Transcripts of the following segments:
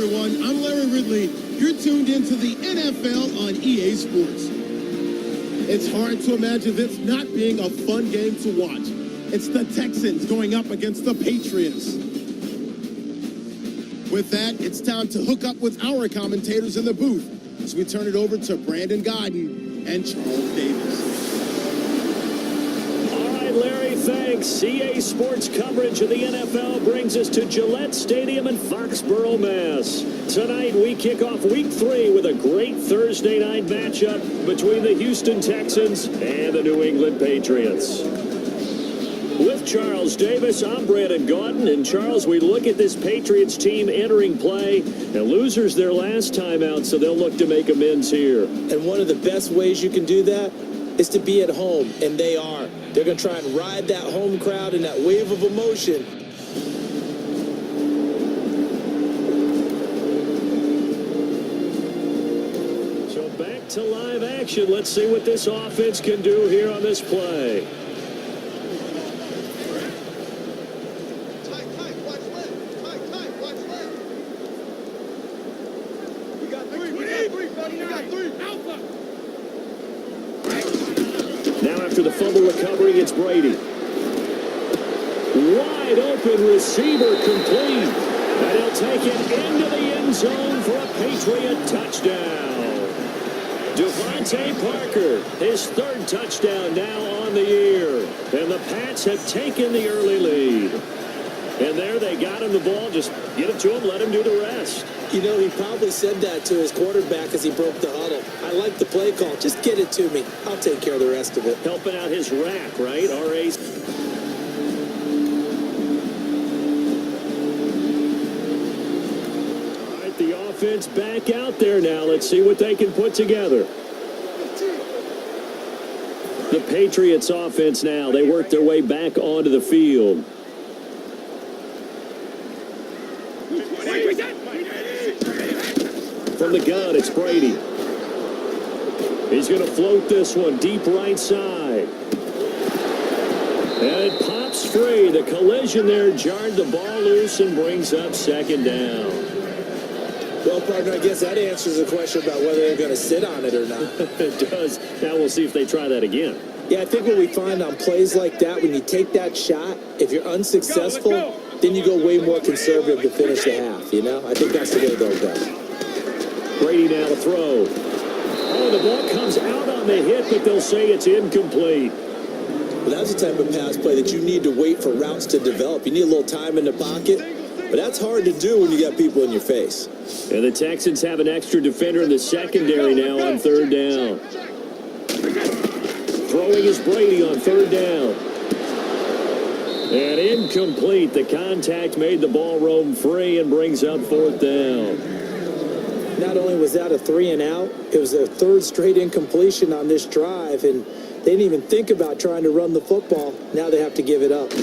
everyone. I'm Larry Ridley. You're tuned into the NFL on EA Sports. It's hard to imagine this not being a fun game to watch. It's the Texans going up against the Patriots. With that, it's time to hook up with our commentators in the booth as we turn it over to Brandon Godden and Charles Davis. Larry, thanks. EA Sports coverage of the NFL brings us to Gillette Stadium in Foxborough, Mass. Tonight, we kick off Week 3 with a great Thursday night matchup between the Houston Texans and the New England Patriots. With Charles Davis, I'm Brandon Gaudin. And Charles, we look at this Patriots team entering play, and losers their last time out, so they'll look to make amends here. And one of the best ways you can do that is to be at home, and they are. They're going to try and ride that home crowd and that wave of emotion. So back to live action. Let's see what this offense can do here on this play. After the fumble recovery, it's Brady. Wide open receiver complete. And he'll take it into the end zone for a Patriot touchdown. Devontae Parker, his third touchdown now on the year. And the Pats have taken the early lead. And there they got him the ball. Just get it to him, let him do the rest. You know, he probably said that to his quarterback as he broke the huddle. I like the play call. Just get it to me. I'll take care of the rest of it. Helping out his rack, right? R.A.'s. All right, the offense back out there now. Let's see what they can put together. The Patriots offense now. They work their way back onto the field. From the gun, it's Brady. He's going to float this one deep right side. And it pops free. The collision there jarred the ball loose and brings up second down. Well, partner, I guess that answers the question about whether they're going to sit on it or not. It does. Now we'll see if they try that again. Yeah, I think what we find on plays like that, when you take that shot, if you're unsuccessful, then you go way more conservative to finish the half, you know? I think that's the way they'll go. Brady now to throw. Oh, the ball comes out on the hit, but they'll say it's incomplete. Well, that's the type of pass play that you need to wait for routes to develop. You need a little time in the pocket, but that's hard to do when you got people in your face. And the Texans have an extra defender in the secondary now on third down. Throwing is Brady on third down. And incomplete. The contact made the ball roam free and brings up fourth down. Not only was that a 3 and out, it was their third straight incompletion on this drive, and they didn't even think about trying to run the football. Now they have to give it up.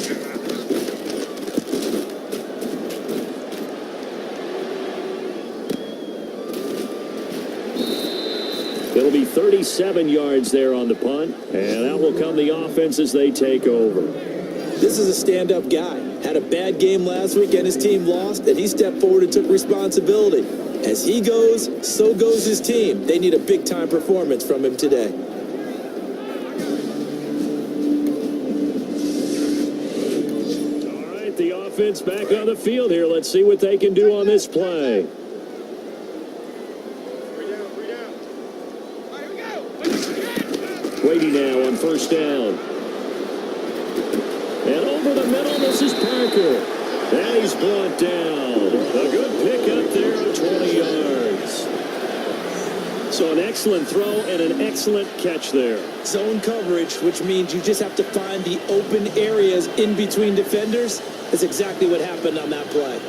It'll be 37 yards there on the punt, and out will come the offense as they take over. This is a stand-up guy. Had a bad game last week and his team lost, and he stepped forward and took responsibility. As he goes, so goes his team. They need a big-time performance from him today. All right, the offense back on the field here. Let's see what they can do on this play. Brady now on first down. And over the middle, this is Parker. And he's brought down. A good pickup there of 20 yards. So an excellent throw and an excellent catch there. Zone coverage, which means you just have to find the open areas in between defenders. That's exactly what happened on that play.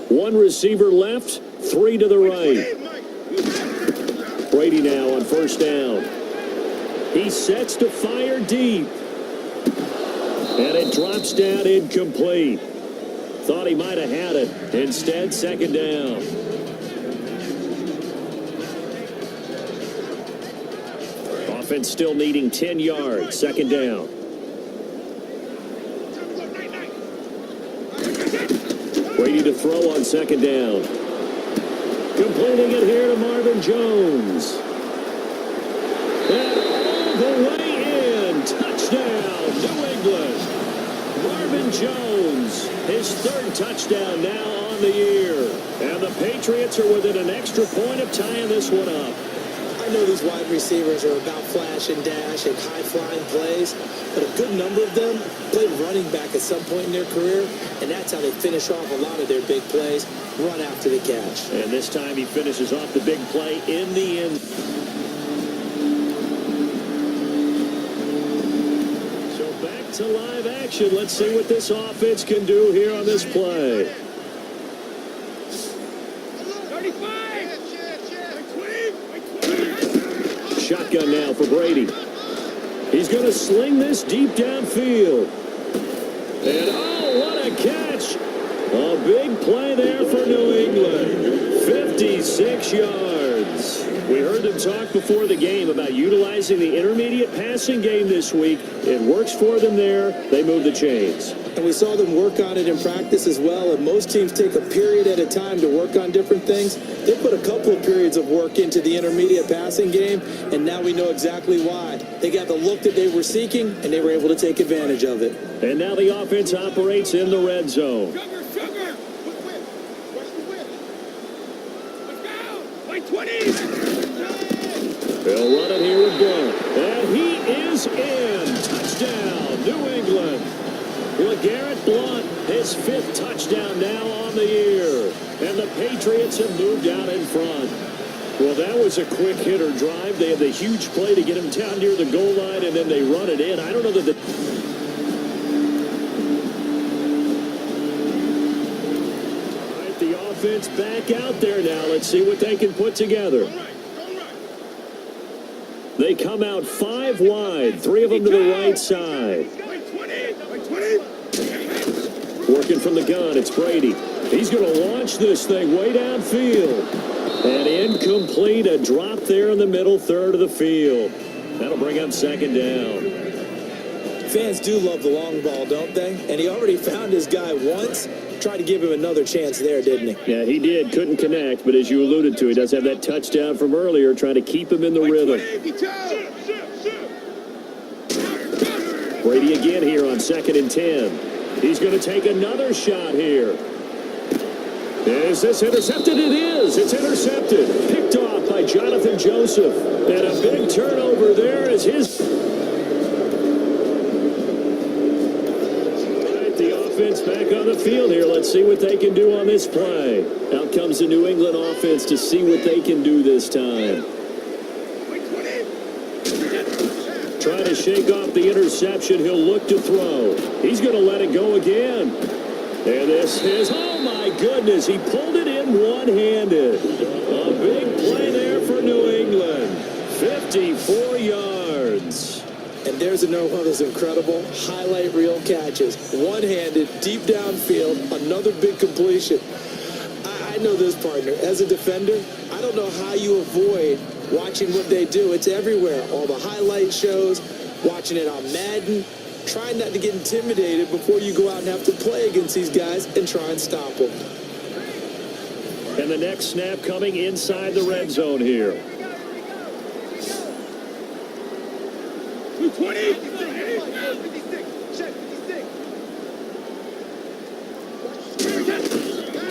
One receiver left, 3 to the right. Brady now on first down. He sets to fire deep. And it drops down incomplete. Thought he might have had it. Instead, second down. offense still needing 10 yards. Second down. Brady to throw on second down. Completing it here to Marvin Jones. And all the way in. Touchdown, New England. Marvin Jones, his third touchdown now on the year. And the Patriots are within an extra point of tying this one up. I know these wide receivers are about flash and dash and high-flying plays, but a good number of them played running back at some point in their career, and that's how they finish off a lot of their big plays, run after the catch. And this time he finishes off the big play in the end. So back to live action. Let's see what this offense can do here on this play. 35! Shotgun now for Brady. He's going to sling this deep downfield. And oh, what a catch. A big play there for New England. 56 yards. We heard them talk before the game about utilizing the intermediate passing game this week. It works for them there. They move the chains. And we saw them work on it in practice as well, and most teams take a period at a time to work on different things. They put a couple of periods of work into the intermediate passing game, and now we know exactly why. They got the look that they were seeking, and they were able to take advantage of it. And now the offense operates in the red zone. Sugar! Where's the whip? Let's go! Like 20! They'll run it here with Blunt. And he is in. Touchdown, New England. LeGarrette Blunt, his fifth touchdown now on the year. And the Patriots have moved out in front. Well, that was a quick hitter drive. They had the huge play to get him down near the goal line, and then they run it in. I don't know that All right, the offense back out there now. Let's see what they can put together. They come out 5 wide, 3 of them to the right side. Working from the gun, it's Brady. He's going to launch this thing way downfield. And incomplete, a drop there in the middle third of the field. That'll bring up second down. Fans do love the long ball, don't they? And he already found his guy once. Tried to give him another chance there, didn't he? Yeah, he did. Couldn't connect, but as you alluded to, he does have that touchdown from earlier, trying to keep him in the rhythm. Brady again here on 2nd and 10. He's going to take another shot here. Is this intercepted? It is. It's intercepted. Picked off by Jonathan Joseph. And a big turnover there as his... Offense back on the field here. Let's see what they can do on this play. Out comes the New England offense to see what they can do this time. Trying to shake off the interception. He'll look to throw. He's going to let it go again. And this is, oh my goodness, he pulled it in one-handed. A big play there for New England. 54 yards. And there's another one of those incredible highlight reel catches. One-handed, deep downfield, another big completion. I know this, partner. As a defender, I don't know how you avoid watching what they do. It's everywhere. All the highlight shows, watching it on Madden, trying not to get intimidated before you go out and have to play against these guys and try and stop them. And the next snap coming inside the red zone here. 20.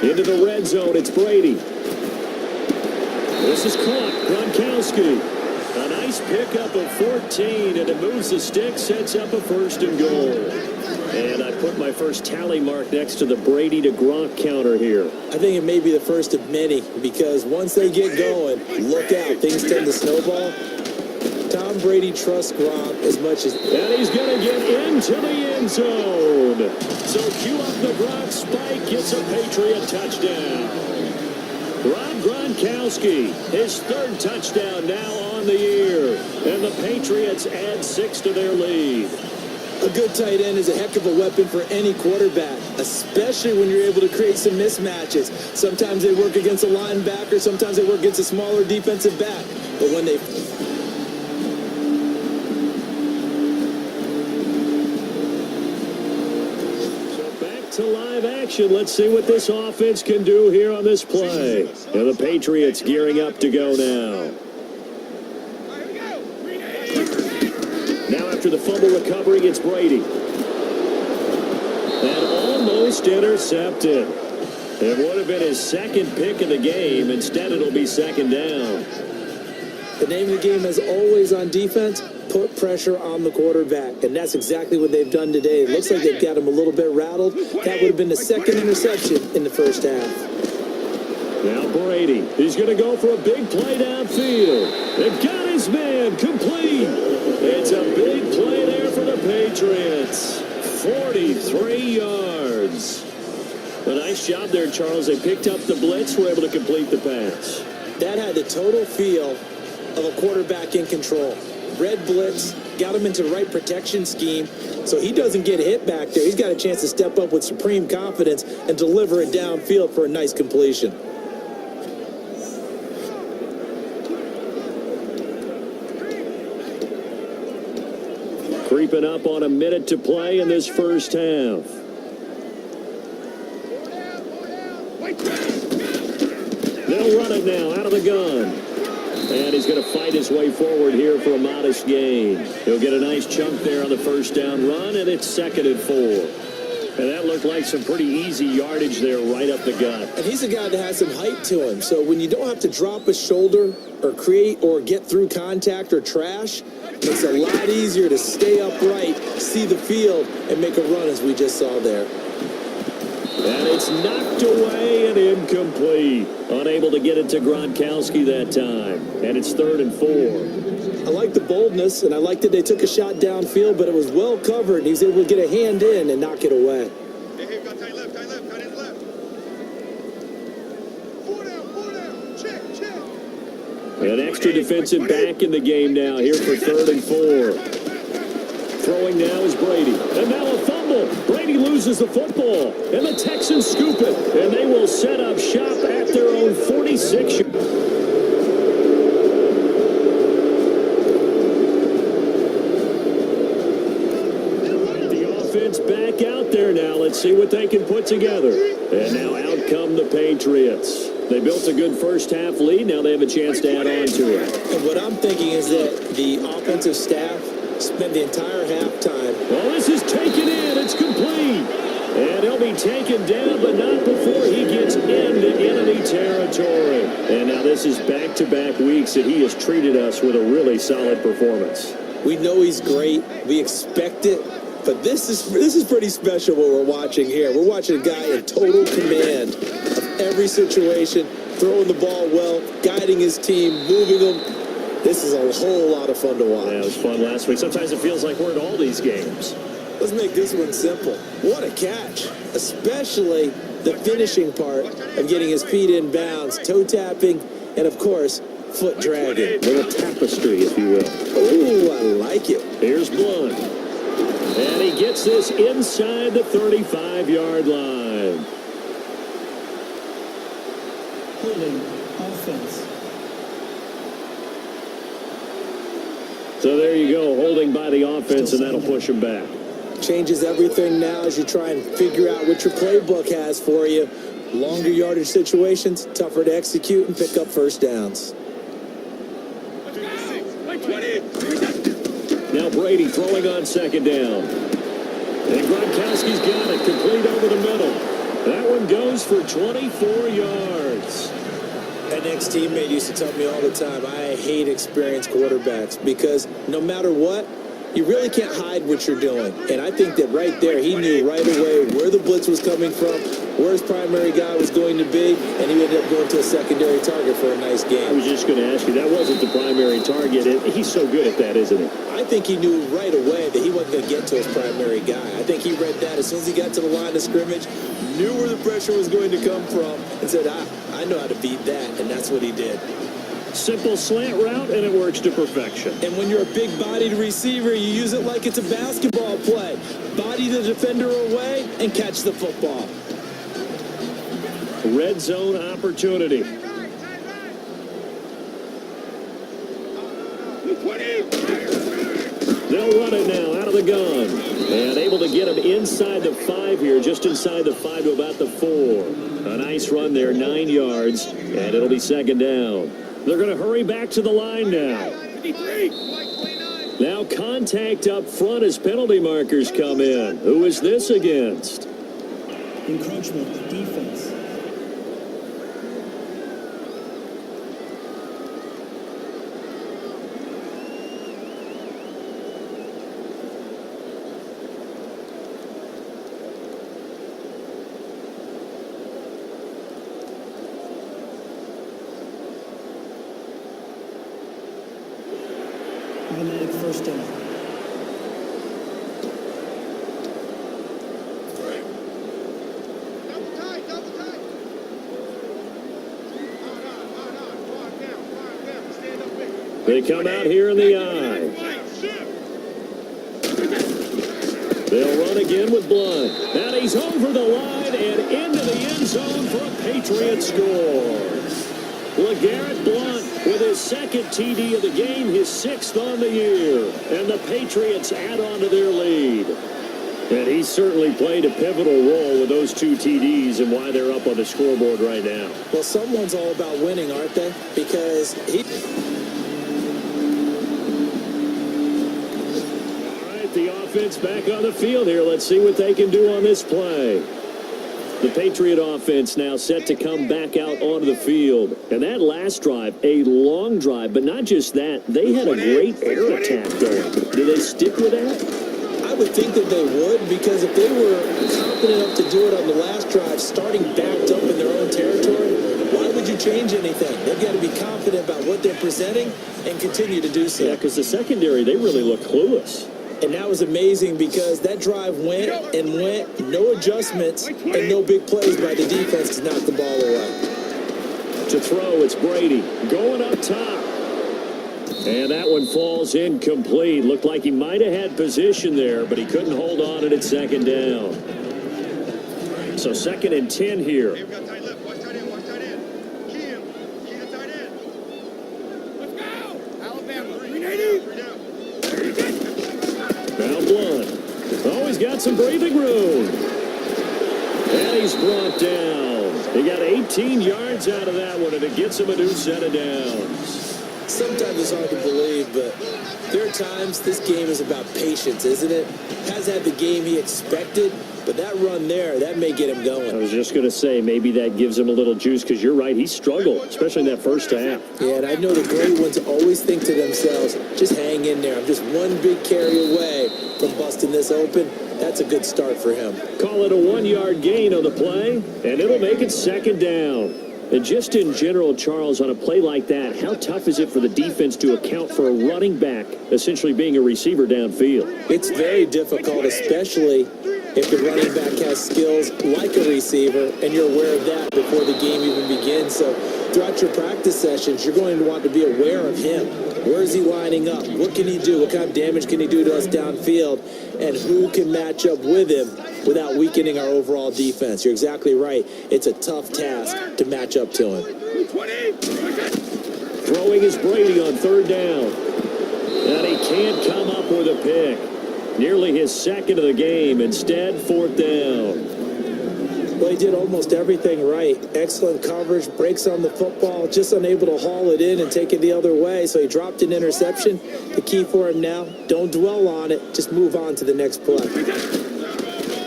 Into the red zone, it's Brady. This is caught, Gronkowski. A nice pickup of 14, and it moves the stick, sets up a 1st and goal. And I put my first tally mark next to the Brady to Gronk counter here. I think it may be the first of many, because once they get going, look out, things tend to snowball. Tom Brady trusts Gronk as much as... And he's going to get into the end zone. So cue up the Gronk spike, gets a Patriot touchdown. Rob Gronkowski, his 3rd touchdown now on the year. And the Patriots add 6 to their lead. A good tight end is a heck of a weapon for any quarterback, especially when you're able to create some mismatches. Sometimes they work against a linebacker, sometimes they work against a smaller defensive back. But when they... To live action. Let's see what this offense can do here on this play. And the Patriots gearing up to go now. Now after the fumble recovery, it's Brady. And almost intercepted. It would have been his second pick of the game. Instead, it'll be second down. The name of the game is always on defense, put pressure on the quarterback. And that's exactly what they've done today. It looks like they've got him a little bit rattled. That would have been the second interception in the first half. Now Brady, he's going to go for a big play downfield. They've got his man complete. It's a big play there for the Patriots. 43 yards. A nice job there, Charles. They picked up the blitz, were able to complete the pass. That had the total feel of a quarterback in control. Red blitz, got him into the right protection scheme, so he doesn't get hit back there. He's got a chance to step up with supreme confidence and deliver it downfield for a nice completion. Creeping up on a minute to play in this first half. They'll run it now out of the gun. And he's going to fight his way forward here for a modest gain. He'll get a nice chunk there on the first down run, and it's 2nd and 4. And that looked like some pretty easy yardage there right up the gut. And he's a guy that has some height to him. So when you don't have to drop a shoulder or create or get through contact or trash, it makes it a lot easier to stay upright, see the field, and make a run as we just saw there. And it's knocked away and incomplete. Unable to get it to Gronkowski that time. And it's 3rd and 4. I like the boldness, and I like that they took a shot downfield, but it was well covered, and he was able to get a hand in and knock it away. Hey, got tight left, tight left. 4 down, check. An extra defensive back in the game now here for 3rd and 4. Throwing now is Brady. And now a fumble. Brady loses the football. And the Texans scoop it. And they will set up shop at their own 46. The offense back out there now. Let's see what they can put together. And now out come the Patriots. They built a good first half lead. Now they have a chance to add on to it. And what I'm thinking is that the offensive staff spent the entire halftime. Well, this is taken in. It's complete. And he'll be taken down, but not before he gets into enemy territory. And now this is back-to-back weeks that he has treated us with a really solid performance. We know he's great. We expect it. But this is pretty special what we're watching here. We're watching a guy in total command of every situation, throwing the ball well, guiding his team, moving them. This is a whole lot of fun to watch. Yeah, it was fun last week. Sometimes it feels like we're at all these games. Let's make this one simple. What a catch, especially the finishing part of getting his feet in bounds, toe tapping, and of course, foot dragging. Little tapestry, if you will. Ooh, I like it. Here's Blunt. And he gets this inside the 35-yard line. Holding offense. So there you go, holding by the offense, and that'll push him back. Changes everything now as you try and figure out what your playbook has for you. Longer yardage situations, tougher to execute and pick up first downs. Now Brady throwing on 2nd down. And Gronkowski's got it, complete over the middle. That one goes for 24 yards. An ex-teammate used to tell me all the time, I hate experienced quarterbacks because no matter what, you really can't hide what you're doing. And I think that right there, he knew right away where the blitz was coming from, where his primary guy was going to be, and he ended up going to a secondary target for a nice game. I was just going to ask you, that wasn't the primary target. He's so good at that, isn't he? I think he knew right away that he wasn't going to get to his primary guy. I think he read that as soon as he got to the line of scrimmage, knew where the pressure was going to come from, and said, I know how to beat that, and that's what he did. Simple slant route, and it works to perfection. And when you're a big-bodied receiver, you use it like it's a basketball play. Body the defender away and catch the football. Red zone opportunity. They'll run it now out of the gun. And able to get him inside the 5 here, just inside the 5 to about the 4. A nice run there, 9 yards, and it'll be second down. They're going to hurry back to the line now. Now contact up front as penalty markers come in. Who is this against? Encroachment, defense. Automatic first down. Double tight, double tight. Hard down. Stand up big. They come out here in the eye. They'll run again with Blunt. And he's over the line and into the end zone for a Patriots score. LeGarrette Blunt with his second TD of the game, his 6th on the year. And the Patriots add on to their lead. And he certainly played a pivotal role with those 2 TDs and why they're up on the scoreboard right now. Well, someone's all about winning, aren't they? Because he... All right, the offense back on the field here. Let's see what they can do on this play. The Patriot offense now set to come back out onto the field. And that last drive, a long drive, but not just that. They had a great air attack going. Do they stick with that? I would think that they would, because if they were confident enough to do it on the last drive, starting backed up in their own territory, why would you change anything? They've got to be confident about what they're presenting and continue to do so. Yeah, because the secondary, they really look clueless. And that was amazing because that drive went and went, no adjustments and no big plays by the defense to knock the ball away. To throw, it's Brady going up top. And that one falls incomplete. Looked like he might have had position there, but he couldn't hold on at second down. So 2nd and 10 here. They've got tight left. Watch tight end. Watch tight end. Key him. Key the tight end. Let's go. Alabama. 3 down. Now Blunt. Oh, he's got some breathing room. And he's brought down. He got 18 yards out of that one, and it gets him a new set of downs. Sometimes it's hard to believe, but there are times this game is about patience, isn't it? Has had the game he expected, but that run there, that may get him I going. was just going to say, maybe that gives him a little juice, because you're right, he struggled, especially in that first half. Yeah, and I know the great ones always think to themselves, just hang in there. I'm just one big carry away from busting this open. That's a good start for him. Call it a 1-yard gain on the play, and it'll make it second down. And just in general, Charles, on a play like that, how tough is it for the defense to account for a running back essentially being a receiver downfield? It's very difficult, especially if the running back has skills like a receiver, and you're aware of that before the game even begins. So throughout your practice sessions, you're going to want to be aware of him. Where is he lining up? What can he do? What kind of damage can he do to us downfield? And who can match up with him without weakening our overall defense? You're exactly right. It's a tough task to match up to him. Throwing is Brady on 3rd down. And he can't come up with a pick. Nearly his 2nd of the game. Instead, 4th down. Well, he did almost everything right. Excellent coverage, breaks on the football, just unable to haul it in and take it the other way. So he dropped an interception. The key for him now, don't dwell on it. Just move on to the next play.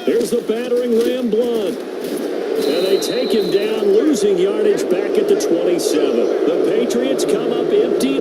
Here's the battering ram Blunt. And they take him down, losing yardage back at the 27. The Patriots come up empty.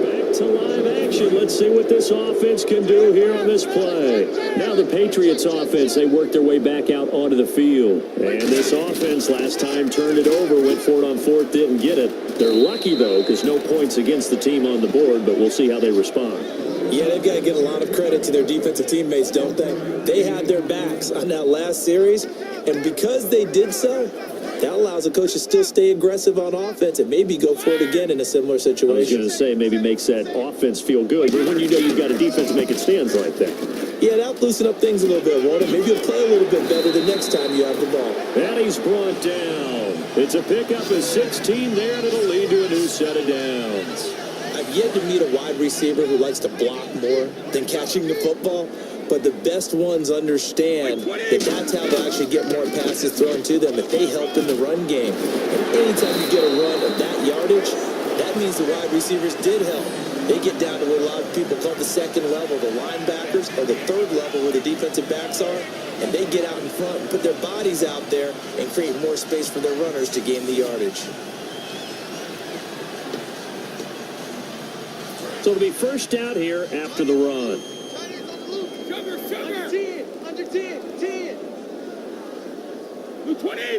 Back to live action. Let's see what this offense can do here on this play. Now the Patriots offense, they work their way back out onto the field. And this offense last time turned it over, went for it on 4th, didn't get it. They're lucky, though, because no points against the team on the board, but we'll see how they respond. Yeah, they've got to give a lot of credit to their defensive teammates, don't they? They had their backs on that last series, and because they did so, that allows a coach to still stay aggressive on offense and maybe go for it again in a similar I was going situation. to say maybe makes that offense feel good, but when you know you've got a defense making stands like that. Yeah, that'll loosen up things a little bit, won't it? Maybe you'll play a little bit better the next time you have the ball. And he's brought down. It's a pickup of 16 there, and it'll lead to a new set of downs. I've yet to meet a wide receiver who likes to block more than catching the football, but the best ones understand that that's how they actually get more passes thrown to them, if they help in the run game. And anytime you get a run of that yardage, that means the wide receivers did help. They get down to what a lot of people call the second level, the linebackers, or the third level where the defensive backs are, and they get out in front and put their bodies out there and create more space for their runners to gain the yardage. So it'll be first down here after the run. Under 10. 20.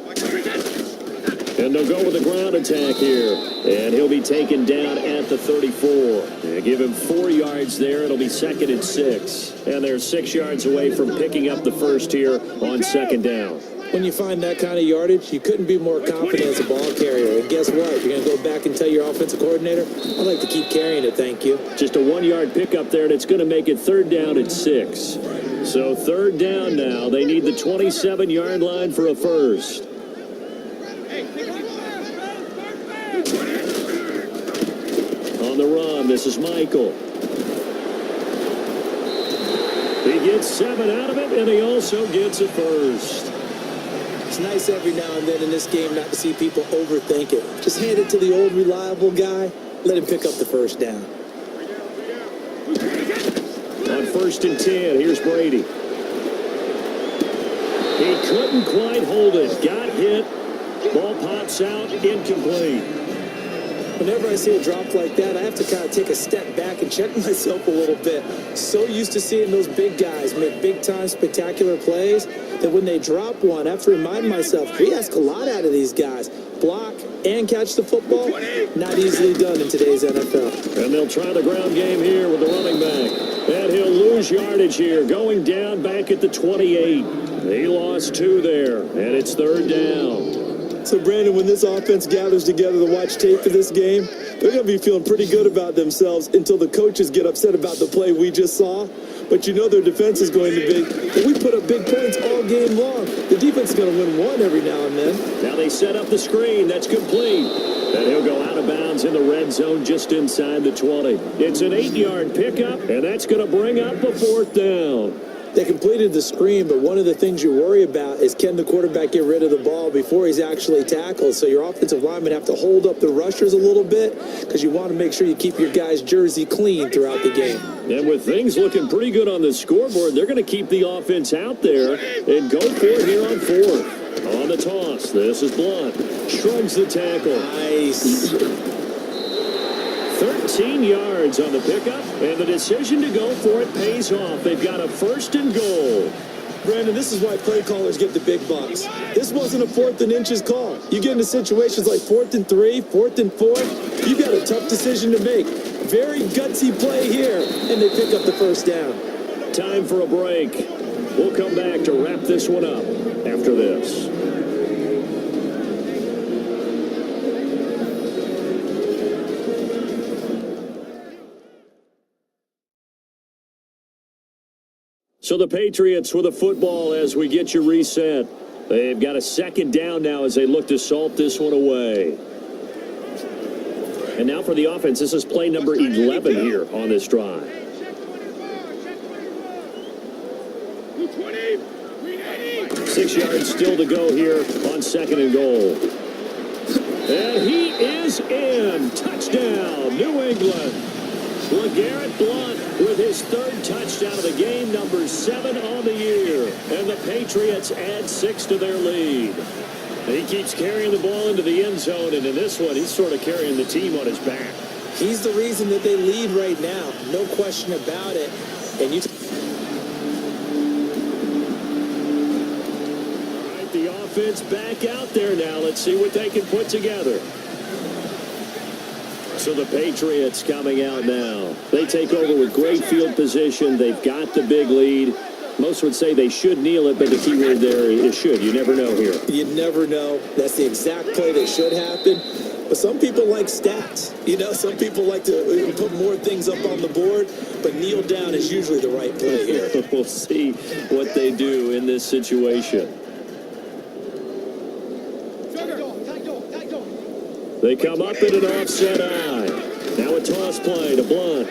And they'll go with a ground attack here. And he'll be taken down at the 34. They give him 4 yards there. It'll be 2nd and 6. And they're 6 yards away from picking up the first here on 2nd down. When you find that kind of yardage, you couldn't be more confident as a ball carrier. And guess what? You're going to go back and tell your offensive coordinator, I'd like to keep carrying it, thank you. Just a 1-yard pickup there, and it's going to make it 3rd down and 6. So 3rd down now. They need the 27-yard line for a first. On the run, this is Michael. He gets 7 out of it, and he also gets a first. It's nice every now and then in this game not to see people overthink it. Just hand it to the old reliable guy. Let him pick up the first down. On 1st and 10, here's Brady. He couldn't quite hold it. Got hit. Ball pops out, incomplete. Whenever I see a drop like that, I have to kind of take a step back and check myself a little bit. So used to seeing those big guys make big-time spectacular plays that when they drop one, I have to remind myself, we ask a lot out of these guys. Block and catch the football, not easily done in today's NFL. And they'll try the ground game here with the running back. And he'll lose yardage here, going down back at the 28. He lost 2 there, and it's 3rd down. So, Brandon, when this offense gathers together to watch tape for this game, they're going to be feeling pretty good about themselves until the coaches get upset about the play we just saw. But you know their defense is going to be, if we put up big points all game long, the defense is going to win one every now and then. Now they set up the screen. That's complete. And he'll go out of bounds in the red zone just inside the 20. It's an 8-yard pickup, and that's going to bring up a 4th down. They completed the screen, but one of the things you worry about is can the quarterback get rid of the ball before he's actually tackled? So your offensive linemen have to hold up the rushers a little bit because you want to make sure you keep your guy's jersey clean throughout the game. And with things looking pretty good on the scoreboard, they're going to keep the offense out there and go for it here on 4th. On the toss, this is Blunt. Shrugs the tackle. Nice. 13 yards on the pickup, and the decision to go for it pays off. They've got a 1st and goal. Brandon, this is why play callers get the big bucks. This wasn't a 4th and inches call. You get into situations like 4th and 3, 4th and 4, you got a tough decision to make. Very gutsy play here, and they pick up the 1st down. Time for a break. We'll come back to wrap this one up after this. So the Patriots with a football as we get you reset. They've got a 2nd down now as they look to salt this one away. And now for the offense, this is play number 11 here on this drive. 6 yards still to go here on 2nd and goal. And he is in. Touchdown, New England. LeGarrette Blount with his 3rd touchdown of the game, number 7 on the year. And the Patriots add 6 to their lead. And he keeps carrying the ball into the end zone, and in this one, he's sort of carrying the team on his back. He's the reason that they lead right now. No question about it. And you... All right, the offense back out there now. Let's see what they can put together. So the Patriots coming out now. They take over with great field position. They've got the big lead. Most would say they should kneel it, but the key word there is should. You never know here. You never know. That's the exact play that should happen. But some people like stats. You know, some people like to put more things up on the board, but kneel down is usually the right play here. We'll see what they do in this situation. They come up in an offset eye. Now a toss play to Blunt.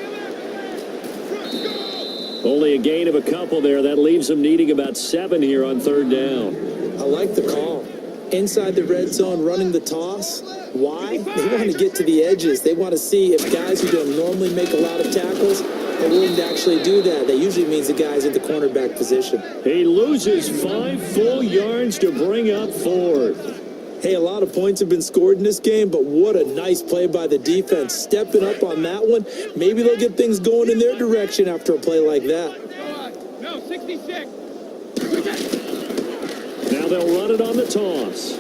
Only a gain of a couple there. That leaves them needing about 7 here on third down. I like the call. Inside the red zone, running the toss. Why? They want to get to the edges. They want to see if guys who don't normally make a lot of tackles are willing to actually do that. That usually means the guy's in the cornerback position. He loses 5 full yards to bring up fourth. Hey, a lot of points have been scored in this game, but what a nice play by the defense. Stepping up on that one. Maybe they'll get things going in their direction after a play like that. No, 66. Now they'll run it on the toss.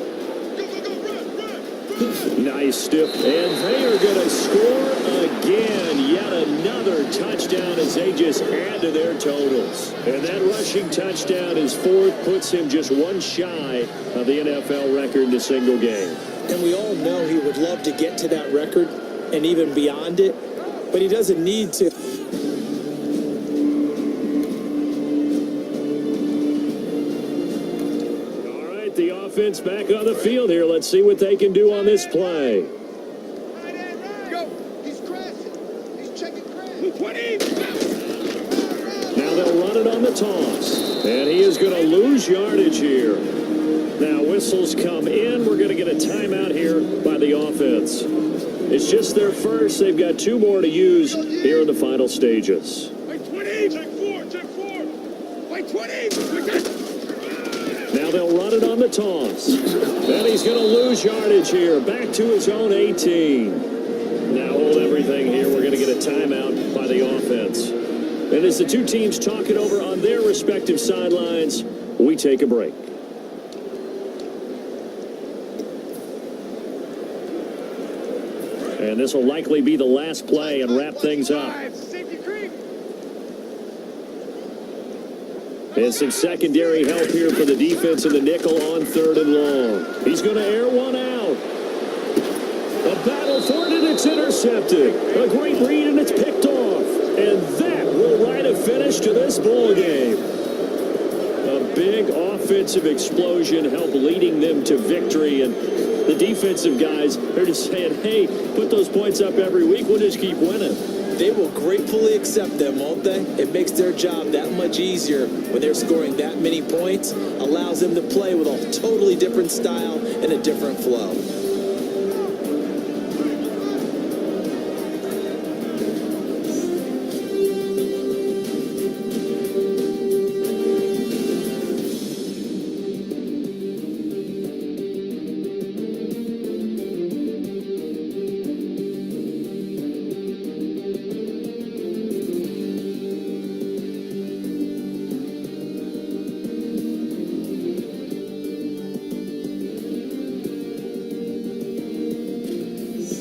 Nice stiff, and they are going to score again. Yet another touchdown as they just add to their totals. And that rushing touchdown is fourth, puts him just one shy of the NFL record in a single game. And we all know he would love to get to that record and even beyond it, but he doesn't need to. The offense back on the field here. Let's see what they can do on this play. Go. He's crashing. He's checking crash. 20. Now they'll run it on the toss. And he is going to lose yardage here. Now whistles come in. We're going to get a timeout here by the offense. It's just their first. They've got 2 more to use here in the final stages. Like 20. Check 4. Like 20. Now they'll run it on the toss. And he's going to lose yardage here. Back to his own 18. Now hold everything here. We're going to get a timeout by the offense. And as the two teams talk it over on their respective sidelines, we take a break. And this will likely be the last play and wrap things up. And some secondary help here for the defense in the nickel on 3rd and long. He's going to air one out. A battle for it, and it's intercepted. A great read, and it's picked off. And that will write a finish to this ball game. A big offensive explosion helped leading them to victory. And the defensive guys are just saying, hey, put those points up every week. We'll just keep winning. They will gratefully accept them, won't they? It makes their job that much easier when they're scoring that many points. Allows them to play with a totally different style and a different flow.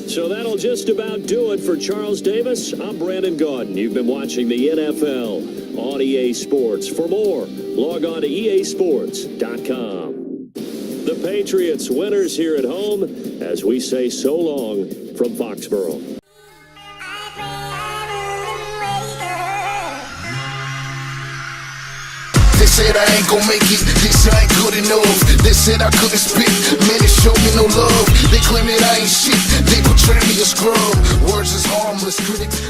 So that'll just about do it for Charles Davis. I'm Brandon Gaudin. You've been watching the NFL on EA Sports. For more, log on to easports.com. The Patriots winners here at home as we say so long from Foxborough. They said I ain't gon' make it, this I ain't good enough. They said I couldn't spit, man, they show me no love. They claim that I ain't shit, they portray me as scrub. Words is harmless, critics.